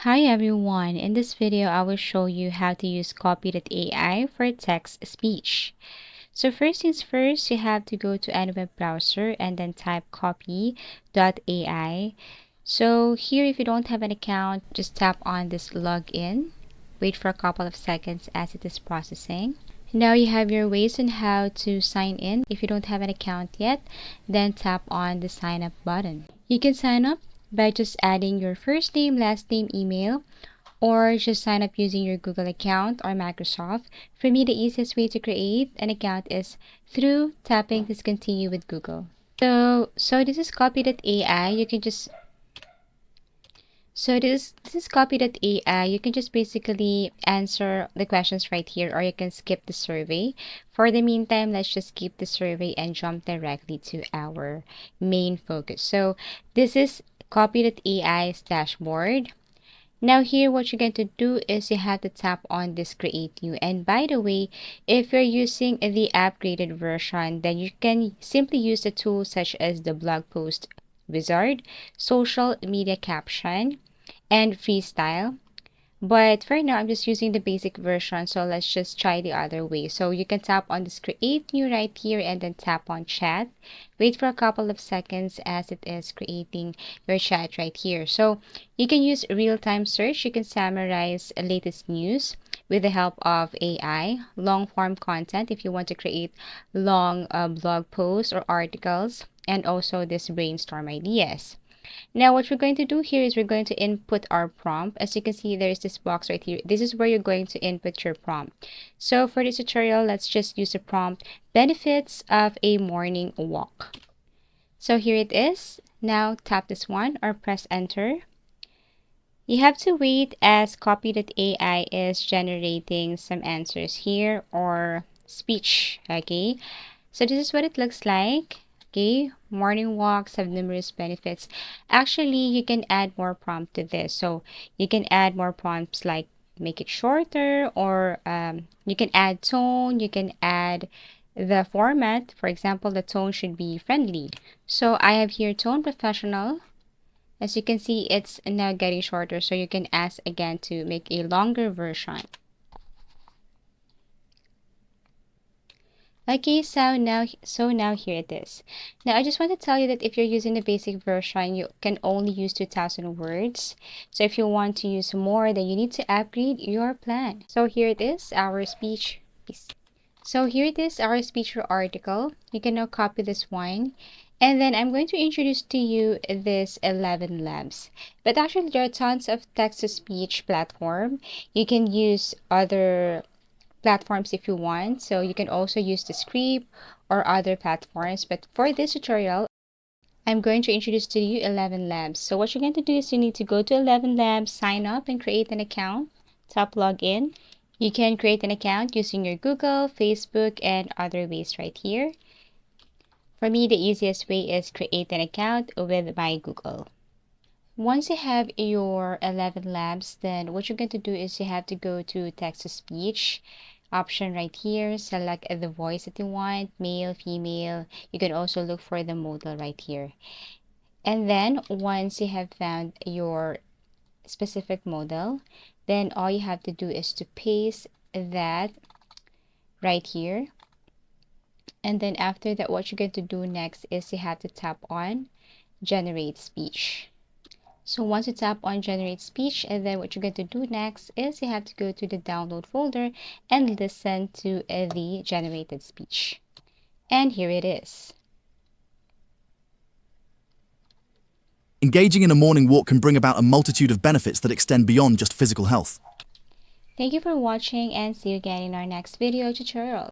Hi everyone, in this video I will show you how to use Copy.ai for text speech. So first things first, you have to go to any web browser and then type Copy.ai. So here if you don't have an account, just tap on this login. Wait for a couple of seconds as it is processing. Now you have your ways on how to sign in. If you don't have an account yet, then tap on the sign up button. You can sign up by just adding your first name, last name, email, or just sign up using your Google account or Microsoft. For me, the easiest way to create an account is through tapping this continue with Google. So this is Copy.ai. You can just this is Copy.ai. You can just basically answer the questions right here, or you can skip the survey. For the meantime, let's just skip the survey and jump directly to our main focus. So this is Copy.ai's dashboard. Now here what you're going to do is you have to tap on this create new. And by the way, if you're using the upgraded version, then you can simply use the tools such as the blog post wizard, social media caption, and freestyle. But for now, I'm just using the basic version, so let's just try the other way. So you can tap on this create new right here and then tap on chat. Wait for a couple of seconds as it is creating your chat right here. So you can use real-time search. You can summarize latest news with the help of AI, long-form content if you want to create long blog posts or articles, and also this brainstorm ideas. Now what we're going to do here is we're going to input our prompt. As you can see, there's this box right here. This is where you're going to input your prompt. So for this tutorial, let's just use a prompt, benefits of a morning walk. So here it is. Now tap this one or press enter. You have to wait as Copy.ai is generating some answers here or speech, okay? So this is what it looks like. Okay, morning walks have numerous benefits. Actually, you can add more prompt to this. So you can add more prompts like make it shorter, or you can add tone, you can add the format. For example, the tone should be friendly. So I have here tone professional. As you can see, it's now getting shorter. So you can ask again to make a longer version. Okay, so now here it is. Now I just want to tell you that if you're using the basic version, you can only use 2000 words. So if you want to use more, then you need to upgrade your plan. So here it is, our speech piece. So here it is, our speech or article. You can now copy this one. And then I'm going to introduce to you this 11 labs. But actually there are tons of text-to-speech platform. You can use other platforms if you want. So you can also use the script or other platforms. But for this tutorial, I'm going to introduce to you 11 labs. So what you're going to do is you need to go to 11 labs, sign up and create an account, tap login. You can create an account using your Google, Facebook, and other ways right here. For me, the easiest way is create an account with my Google. Once you have your 11 labs, then what you're going to do is you have to go to text to speech option right here, select the voice that you want, male, female. You can also look for the modal right here. And then once you have found your specific modal, then all you have to do is to paste that right here. And then after that, what you're going to do next is you have to tap on generate speech. So once you tap on generate speech, and then what you're going to do next is you have to go to the download folder and listen to the generated speech. And here it is. Engaging in a morning walk can bring about a multitude of benefits that extend beyond just physical health. Thank you for watching and see you again in our next video tutorial.